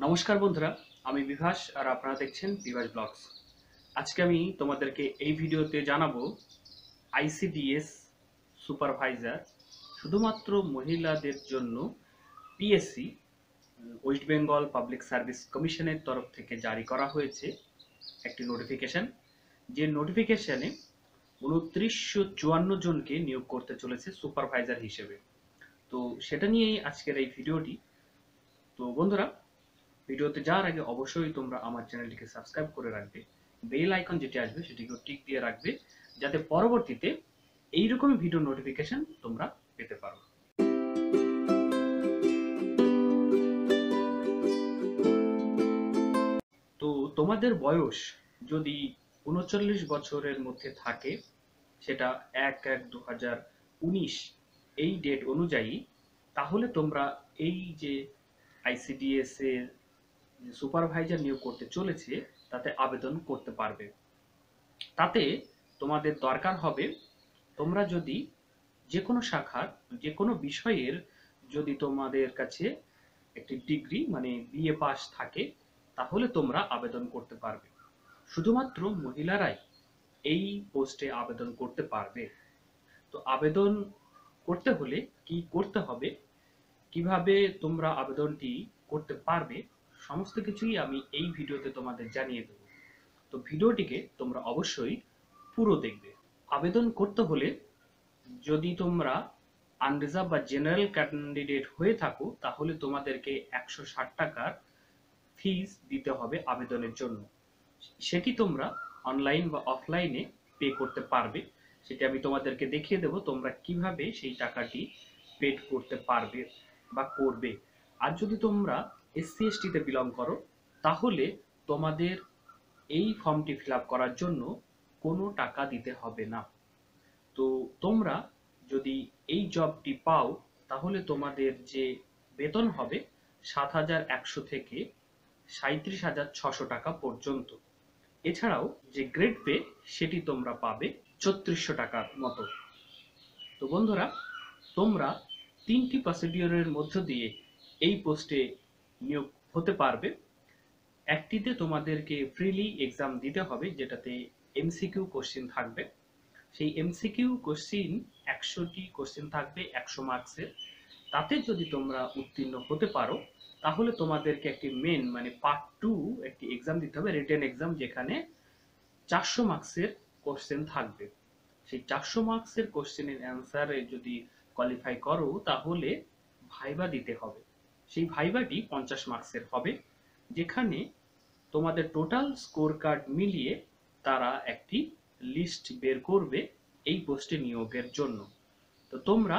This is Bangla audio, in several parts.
নমস্কার বন্ধুরা, আমি বিভাস আর আপনারা দেখছেন বিভাস ব্লগস। আজকে আমি তোমাদেরকে এই ভিডিওতে জানাবো আইসিডিএস সুপারভাইজার শুধুমাত্র মহিলাদের জন্য PSC West Bengal public service কমিশনের তরফ থেকে জারি করা হয়েছে একটি নোটিফিকেশন। যে নোটিফিকেশনে 2954 জনকে নিয়োগ করতে চলেছে সুপারভাইজার হিসেবে। তো সেটা নিয়েই আজকের এই ভিডিওটি। তো বন্ধুরা, ভিডিওতে যাওয়ার আগে অবশ্যই তোমরা আমার চ্যানেলটিকে সাবস্ক্রাইব করে রাখবে, বেল আইকন যেটি আসবে সেটিকেও টিক দিয়ে রাখবে, যাতে পরবর্তীতে এইরকম ভিডিও নোটিফিকেশন তোমরা পেতে পারো। তো তোমাদের বয়স যদি 39 বছরের মধ্যে থাকে, সেটা 1/1/2019 এই ডেট অনুযায়ী, তাহলে তোমরা এই যে আইসিডিএস এর সুপারভাইজার নিয়োগ করতে চলেছে তাতে আবেদন করতে পারবে। তাতে তোমাদের দরকার হবে, তোমরা যদি যে কোনো শাখার যে কোনো বিষয়ের যদি তোমাদের কাছে একটি ডিগ্রি মানে বিএ পাস থাকে, তাহলে তোমরা আবেদন করতে পারবে। শুধুমাত্র মহিলারাই এই পোস্টে আবেদন করতে পারবে। তো আবেদন করতে হলে কি করতে হবে, কিভাবে তোমরা আবেদনটি করতে পারবে, সমস্ত কিছুই আমি এই ভিডিওতে তোমাদের জানিয়ে দেব। তো ভিডিওটিকে তোমরা অবশ্যই পুরো দেখবে। আবেদন করতে হলে যদি তোমরা আনরিজার্ভ বা জেনারেল ক্যান্ডিডেট হয়ে থাকো, তাহলে তোমাদেরকে 160 টাকার ফিস দিতে হবে আবেদনের জন্য। সেটি তোমরা অনলাইন বা অফলাইনে পে করতে পারবে। সেটি আমি তোমাদেরকে দেখিয়ে দেব তোমরা কিভাবে সেই টাকাটি পেড করতে পারবে বা করবে। আর যদি তোমরা এসসি এসটিতে বিলং করো, তাহলে তোমাদের এই ফর্মটি ফিল আপ করার জন্য কোনো টাকা দিতে হবে না। তো তোমরা যদি এই জবটি পাও, তাহলে তোমাদের যে বেতন হবে 7,100 থেকে 37,600 টাকা পর্যন্ত। এছাড়াও যে গ্রেড পে সেটি তোমরা পাবে 3400 টাকার মতো। তো বন্ধুরা, তোমরা 3টি প্রসিডিওরের মধ্য দিয়ে এই পোস্টে নিয়োগ হতে পারবে। একটিতে তোমাদেরকে ফ্রিলি এক্সাম দিতে হবে, যেটাতে এমসিকিউ কোশ্চেন থাকবে। সেই এমসিকিউ কোশ্চেন 100টি কোশ্চেন থাকবে 100 মার্কসের। তাতে যদি তোমরা উত্তীর্ণ হতে পারো, তাহলে তোমাদেরকে একটি মেন মানে পার্ট 2 একটি এক্সাম দিতে হবে, রিটেন এক্সাম, যেখানে 400 মার্কসের কোশ্চেন থাকবে। সেই 400 মার্কসের কোশ্চেনের অ্যান্সারে যদি কোয়ালিফাই করো, তাহলে ভাইবা দিতে হবে। সেই ভাইবাটি 50 মার্কসের হবে, যেখানে তোমাদের টোটাল স্কোর কার্ড মিলিয়ে তারা একটি লিস্ট বের করবে এই পোস্টে নিয়োগের জন্য। তো তোমরা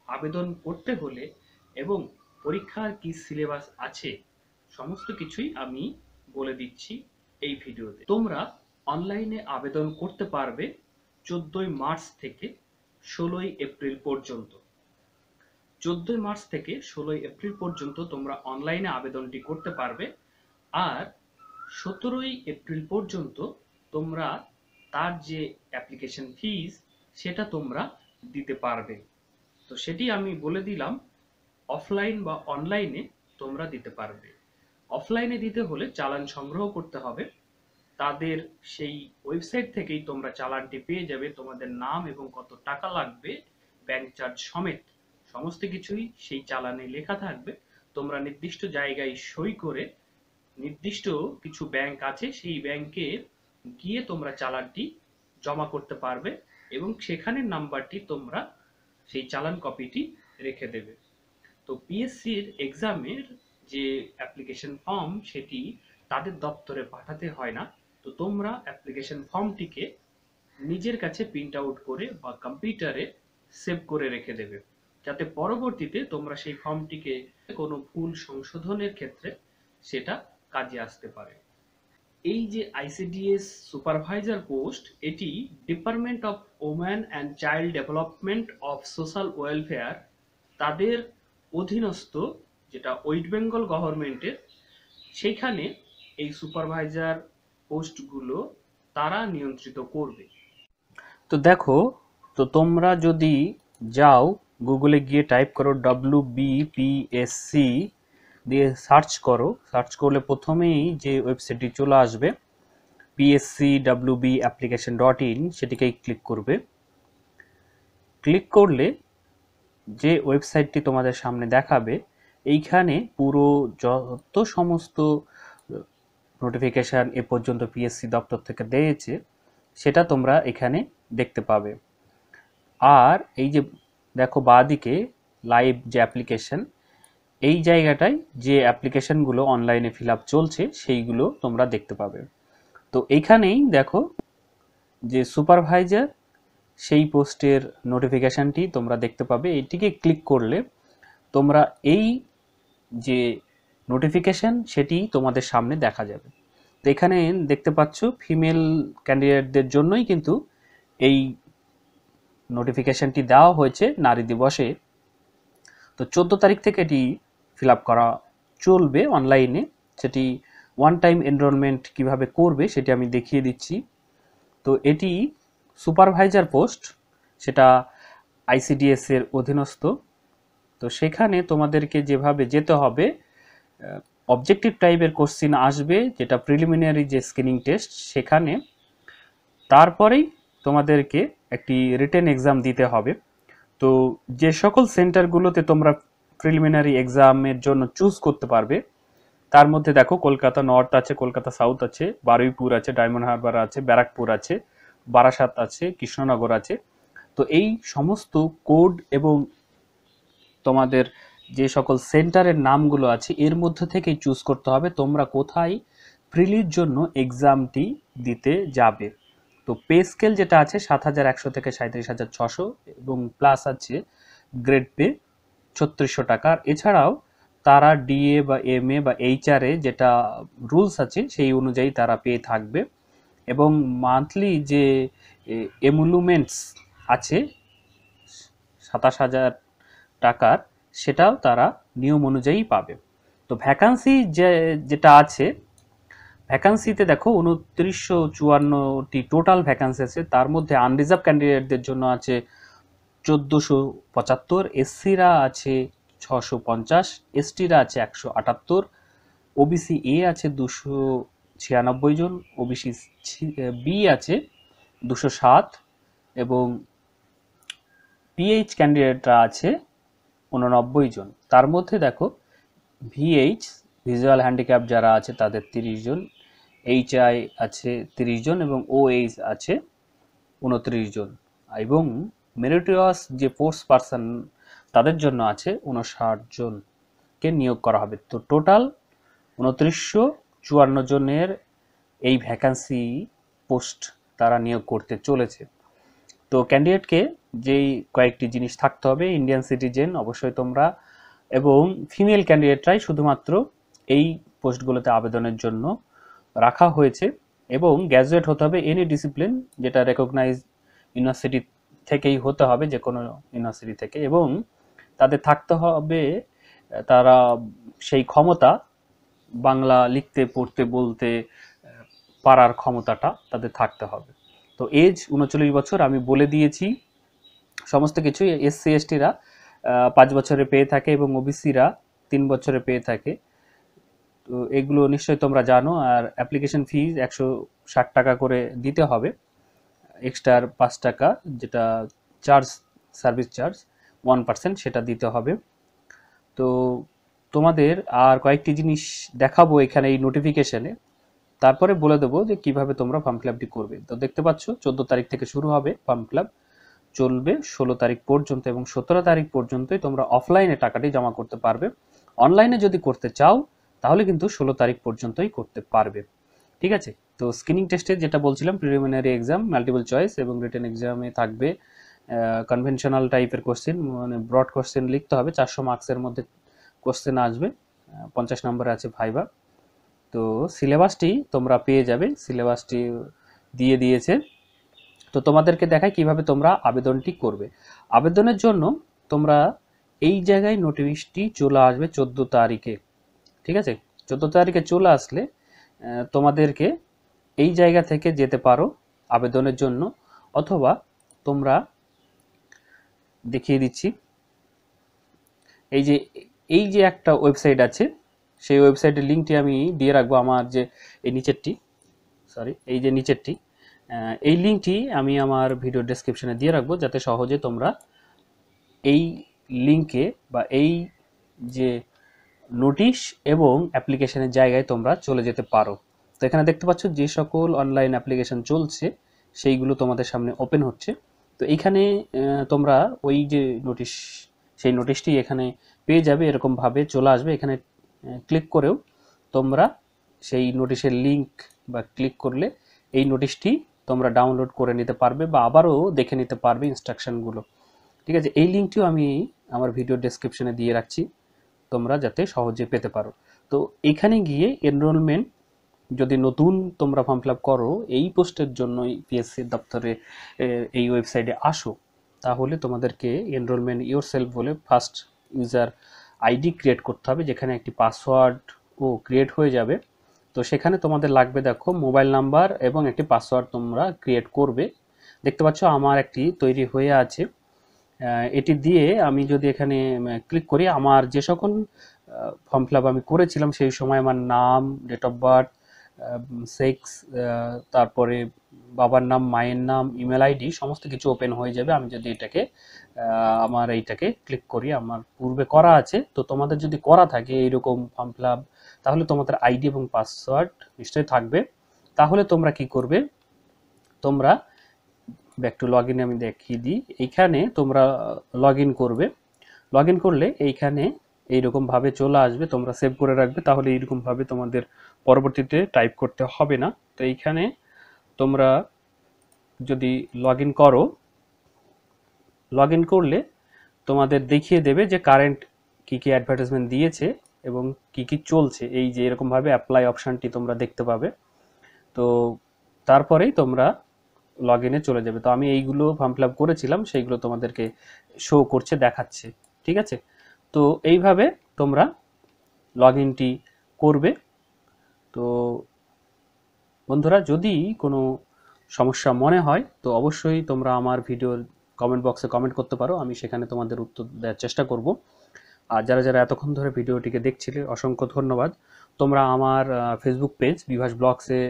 আবেদন করতে হলে এবং পরীক্ষার কি সিলেবাস আছে, সমস্ত কিছুই আমি বলে দিচ্ছি এই ভিডিওতে। তোমরা অনলাইনে আবেদন করতে পারবে 14ই মার্চ থেকে 16ই এপ্রিল পর্যন্ত। 14ই মার্চ থেকে 16ই এপ্রিল পর্যন্ত তোমরা অনলাইনে আবেদনটি করতে পারবে। আর 17ই এপ্রিল পর্যন্ত তোমরা তার যে অ্যাপ্লিকেশন ফিস সেটা তোমরা দিতে পারবে। তো সেটি আমি বলে দিলাম, অফলাইন বা অনলাইনে তোমরা দিতে পারবে। অফলাইনে দিতে হলে চালান সংগ্রহ করতে হবে। তাদের সেই ওয়েবসাইট থেকেই তোমরা চালানটি পেয়ে যাবে। তোমাদের নাম এবং কত টাকা লাগবে, ব্যাংক চার্জ সমেত সমস্ত কিছুই সেই চালানে লেখা থাকবে। তোমরা নির্দিষ্ট জায়গায় সই করে, নির্দিষ্ট কিছু ব্যাংক আছে সেই ব্যাংকে গিয়ে তোমরা চালানটি জমা করতে পারবে এবং সেখানের নাম্বারটি তোমরা সেই চালান কপিটি রেখে দেবে। তো পিএসসির এক্সামের যে অ্যাপ্লিকেশন ফর্ম সেটি তাদের দপ্তরে পাঠাতে হয় না। তো তোমরা অ্যাপ্লিকেশন ফর্মটিকে নিজের কাছে প্রিন্ট আউট করে বা কম্পিউটারে সেভ করে রেখে দেবে, যাতে পরবর্তীতে তোমরা সেই ফর্মটিকে কোনো ভুল সংশোধনের ক্ষেত্রে সেটা কাজে আসতে পারে। এই যে আইসিডিএস সুপারভাইজার পোস্ট, এটি department of woman and child development of social welfare, তাদের অধীনস্থ যেটা ওয়েস্ট বেঙ্গল গভর্নমেন্টের, সেইখানে এই সুপারভাইজার পোস্টগুলো তারা নিয়ন্ত্রিত করবে। তো দেখো, তো তোমরা যদি যাও গুগলে গিয়ে টাইপ করো WBPSC দিয়ে সার্চ করো। সার্চ করলে প্রথমেই যে ওয়েবসাইটটি চলে আসবে pscwbapplication.in, সেটিকেই ক্লিক করবে। ক্লিক করলে যে ওয়েবসাইটটি তোমাদের সামনে দেখাবে, এইখানে পুরো যত সমস্ত নোটিফিকেশান এ পর্যন্ত পিএসসি দপ্তর থেকে দিয়েছে সেটা তোমরা এখানে দেখতে পাবে। আর এই যে দেখো বাঁদিকে লাইভ যে অ্যাপ্লিকেশন, এই জায়গাটায় যে অ্যাপ্লিকেশনগুলো অনলাইনে ফিল আপ চলছে সেইগুলো তোমরা দেখতে পাবে। তো এইখানেই দেখো যে সুপারভাইজার সেই পোস্টের নোটিফিকেশানটি তোমরা দেখতে পাবে। এইটিকে ক্লিক করলে তোমরা এই যে নোটিফিকেশান সেটি তোমাদের সামনে দেখা যাবে। তো এখানে দেখতে পাচ্ছ ফিমেল ক্যান্ডিডেটদের জন্যই কিন্তু এই নোটিফিকেশানটি দেওয়া হয়েছে নারী দিবসে। তো 14 তারিখ থেকে এটি ফিল আপ করা চলবে অনলাইনে। সেটি ওয়ান টাইম এনরোলমেন্ট কিভাবে করবে সেটি আমি দেখিয়ে দিচ্ছি। তো এটি সুপারভাইজার পোস্ট, সেটা আইসিডিএস এর অধীনস্থ। তো সেখানে তোমাদেরকে যেভাবে যেতে হবে, অবজেক্টিভ টাইপের কোশ্চিন আসবে, যেটা প্রিলিমিনারি যে স্ক্রিনিং টেস্ট সেখানে, তারপরেই তোমাদেরকে একটি রিটেন এক্সাম দিতে হবে। তো যে সকল সেন্টারগুলোতে তোমরা প্রিলিমিনারি এক্সামের জন্য চুজ করতে পারবে, তার মধ্যে দেখো কলকাতা নর্থ আছে, কলকাতা সাউথ আছে, বারুইপুর আছে, ডায়মন্ড হারবার আছে, ব্যারাকপুর আছে, বারাসাত আছে, কৃষ্ণনগর আছে। তো এই সমস্ত কোড এবং তোমাদের যে সকল সেন্টারের নামগুলো আছে এর মধ্যে থেকেই চুজ করতে হবে তোমরা কোথায় প্রিলির জন্য এক্সামটি দিতে যাবে। তো পে স্কেল যেটা আছে 7,100 থেকে 37,600 এবং প্লাস আছে গ্রেড পে 3600 টাকা। এছাড়াও তারা ডিএ বা এমএ বা এইচআরএ যেটা রুলস আছে সেই অনুযায়ী তারা পেয়ে থাকবে। এবং মান্থলি যে এমুলুমেন্টস আছে 27,000 টাকার, সেটাও তারা নিয়ম অনুযায়ী পাবে। তো ভ্যাকান্সি যেটা আছে, ভ্যাকান্সিতে দেখো 2954টি টোটাল ভ্যাকান্সি আছে। তার মধ্যে আনরিজার্ভ ক্যান্ডিডেটদের জন্য আছে 1475, এসসিরা আছে 650, এসটিরা আছে 178, ওবিসি এ আছে 296 জন, ওবিসি বি আছে 207 এবং পিএইচ ক্যান্ডিডেটরা আছে 89 জন। তার মধ্যে দেখো ভিএইচ ভিজুয়াল হ্যান্ডিক্যাপ যারা আছে তাদের 30 জন, এইচআই আছে 30 জন এবং ওএইচ আছে 29 জন এবং মেরিটোরিয়াস যে ফোর্স পার্সন তাদের জন্য আছে 59 জনকে নিয়োগ করা হবে। তো টোটাল 2954 জনের এই ভ্যাকান্সি পোস্ট তারা নিয়োগ করতে চলেছে। তো ক্যান্ডিডেটকে যেই কয়েকটি জিনিস থাকতে হবে, ইন্ডিয়ান সিটিজেন অবশ্যই তোমরা, এবং ফিমেল ক্যান্ডিডেটরাই শুধুমাত্র এই পোস্টগুলোতে আবেদনের জন্য রাখা হয়েছে, এবং গ্র্যাজুয়েট হতে হবে এনি ডিসিপ্লিন, যেটা রেকগনাইজ ইউনিভার্সিটি থেকেই হতে হবে, যে কোনো ইউনিভার্সিটি থেকে, এবং তাদের থাকতে হবে তারা সেই ক্ষমতা, বাংলা লিখতে পড়তে বলতে পারার ক্ষমতাটা তাদের থাকতে হবে। তো এজ 39 বছর আমি বলে দিয়েছি সমস্ত কিছুই। এসসি এসটিরা 5 বছরে পেয়ে থাকে এবং ওবিসিরা 3 বছরে পেয়ে থাকে। তো এগুলো নিশ্চয়ই তোমরা জানো। আর অ্যাপ্লিকেশন ফিজ 160 টাকা করে দিতে হবে, এক্সট্রা 5 টাকা যেটা চার্জ, সার্ভিস চার্জ 1% সেটা দিতে হবে। তো তোমাদের আর কয়েকটি জিনিস দেখাবো এখানে এই নোটিফিকেশনে, তারপরে বলে দেবো যে কিভাবে তোমরা ফর্ম ফিল আপটি করবে। তো দেখতে পাচ্ছ 14 তারিখ থেকে শুরু হবে ফর্ম ফিল আপ, চলবে 16 তারিখ পর্যন্ত, এবং 17 তারিখ পর্যন্তই তোমরা অফলাইনে টাকাটি জমা করতে পারবে। অনলাইনে যদি করতে চাও তাহলে কিন্তু 16 তারিখ পর্যন্তই করতে পারবে। ঠিক আছে। তো স্ক্রিনিং টেস্টে যেটা বলছিলাম, প্রিলিমিনারি এক্সাম, মাল্টিপল চয়েস এবং রিটেন এক্সামে থাকবে কনভেনশনাল টাইপের কোশ্চেন, মানে ব্রড কোশ্চেন লিখতে হবে, 400 মার্কসের মধ্যে কোশ্চেন আসবে, 50 নম্বরে আছে ভাইবা। তো সিলেবাসটি তোমরা পেয়ে যাবে, সিলেবাসটি দিয়ে দিয়েছে। তো তোমাদেরকে দেখায় কিভাবে তোমরা আবেদনটি করবে। আবেদনের জন্য তোমরা এই জায়গায় নোটিশটি চলে আসবে 14 তারিখে। ঠিক আছে, 14 তারিখে চলে আসলে তোমাদেরকে এই জায়গা থেকে যেতে পারো আবেদনের জন্য, অথবা তোমরা দেখিয়ে দিচ্ছি, এই যে একটা ওয়েবসাইট আছে সেই ওয়েবসাইটের লিঙ্কটি আমি দিয়ে রাখবো আমার যে এই নিচেরটি, এই যে নিচেরটি, এই লিঙ্কটি আমি আমার ভিডিও ডেসক্রিপশনে দিয়ে রাখবো, যাতে সহজে তোমরা এই লিঙ্কে বা এই যে নোটিশ এবং অ্যাপ্লিকেশনের জায়গায় তোমরা চলে যেতে পারো। তো এখানে দেখতে পাচ্ছ যে সকল অনলাইন অ্যাপ্লিকেশন চলছে সেইগুলো তোমাদের সামনে ওপেন হচ্ছে। তো এইখানে তোমরা ওই যে নোটিশ, সেই নোটিশটি এখানে পেয়ে যাবে, এরকমভাবে চলে আসবে। এখানে ক্লিক করেও তোমরা সেই নোটিশের লিঙ্ক বা ক্লিক করলে এই নোটিশটি তোমরা ডাউনলোড করে নিতে পারবে বা আবারও দেখে নিতে পারবে ইনস্ট্রাকশনগুলো। ঠিক আছে, এই লিঙ্কটিও আমি আমার ভিডিও ডেসক্রিপশনে দিয়ে রাখছি, তোমরা যাতে সহজে পেতে পারো। তো এখানে গিয়ে এনরোলমেন্ট যদি নতুন তোমরা ফর্ম ফিল আপ করো এই পোস্টের জন্য পিএসসি দপ্তরে এই ওয়েবসাইটে আসো, তাহলে তোমাদেরকে এনরোলমেন্ট ইয়োর সেলফ বলে ফার্স্ট ইউজার আইডি ক্রিয়েট করতে হবে, যেখানে একটি পাসওয়ার্ডও ক্রিয়েট হয়ে যাবে। তো সেখানে তোমাদের লাগবে দেখো মোবাইল নাম্বার এবং একটি পাসওয়ার্ড তোমরা ক্রিয়েট করবে। দেখতে পাচ্ছ আমার একটি তৈরি হয়ে আছে। এটি দিয়ে আমি যদি এখানে ক্লিক করি, আমার যে সকল ফর্ম ফিল আপ আমি করেছিলাম সেই সময় আমার নাম, ডেট অফ বার্থ, সেক্স, তারপরে বাবার নাম, মায়ের নাম, ইমেল আইডি সমস্ত কিছু ওপেন হয়ে যাবে। আমি যদি এটাকে আমার এইটাকে ক্লিক করি, আমার পূর্বে করা আছে, তো তোমাদের যদি করা থাকে এইরকম ফর্ম ফিল আপ, তাহলে তোমাদের আইডি এবং পাসওয়ার্ড নিশ্চয়ই থাকবে। তাহলে তোমরা কি করবে, তোমরা ব্যাক টু লগ ইন আমি দেখিয়ে দিই। এইখানে তোমরা লগ ইন করবে। লগ ইন করলে এইখানে এইরকমভাবে চলে আসবে, তোমরা সেভ করে রাখবে, তাহলে এইরকমভাবে তোমাদের পরবর্তীতে টাইপ করতে হবে না। তো এইখানে তোমরা যদি লগ ইন করো, লগ ইন করলে তোমাদের দেখিয়ে দেবে যে কারেন্ট কী কী অ্যাডভার্টাইজমেন্ট দিয়েছে এবং কি কি চলছে। এই যে এরকমভাবে অ্যাপ্লাই অপশানটি তোমরা দেখতে পাবে। তো তারপরেই তোমরা লগ ইনে চলে যাবে। তো আমি এইগুলো ফর্ম ফিল আপ করেছিলাম, সেইগুলো তোমাদেরকে শো করছে, দেখাচ্ছে। ঠিক আছে, তো এইভাবে তোমরা লগ ইনটি করবে। তো বন্ধুরা, যদি কোনো সমস্যা মনে হয় তো অবশ্যই তোমরা আমার ভিডিওর কমেন্ট বক্সে কমেন্ট করতে পারো, আমি সেখানে তোমাদের উত্তর দেওয়ার চেষ্টা করব। আর যারা যারা এতক্ষণ ধরে ভিডিওটিকে দেখছিলে অসংখ্য ধন্যবাদ। তোমরা আমার ফেসবুক পেজ বিভাস ব্লগসে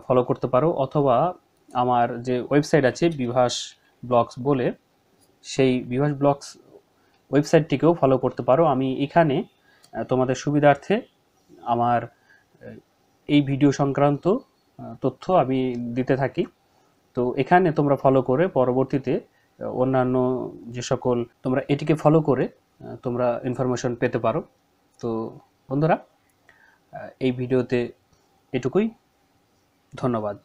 ফলো করতে পারো, অথবা আমার যে ওয়েবসাইট আছে বিভাস ব্লগস বলে, সেই বিভাস ব্লগস ওয়েবসাইটটিকেও ফলো করতে পারো। আমি এখানে তোমাদের সুবিধার্থে আমার এই ভিডিও সংক্রান্ত তথ্য আমি দিতে থাকি। তো এখানে তোমরা ফলো করে পরবর্তীতে অন্যান্য যে সকল তোমরা এটিকে ফলো করে তোমরা ইনফরমেশন পেতে পারো। তো বন্ধুরা, এই ভিডিওতে এটুকুই, ধন্যবাদ।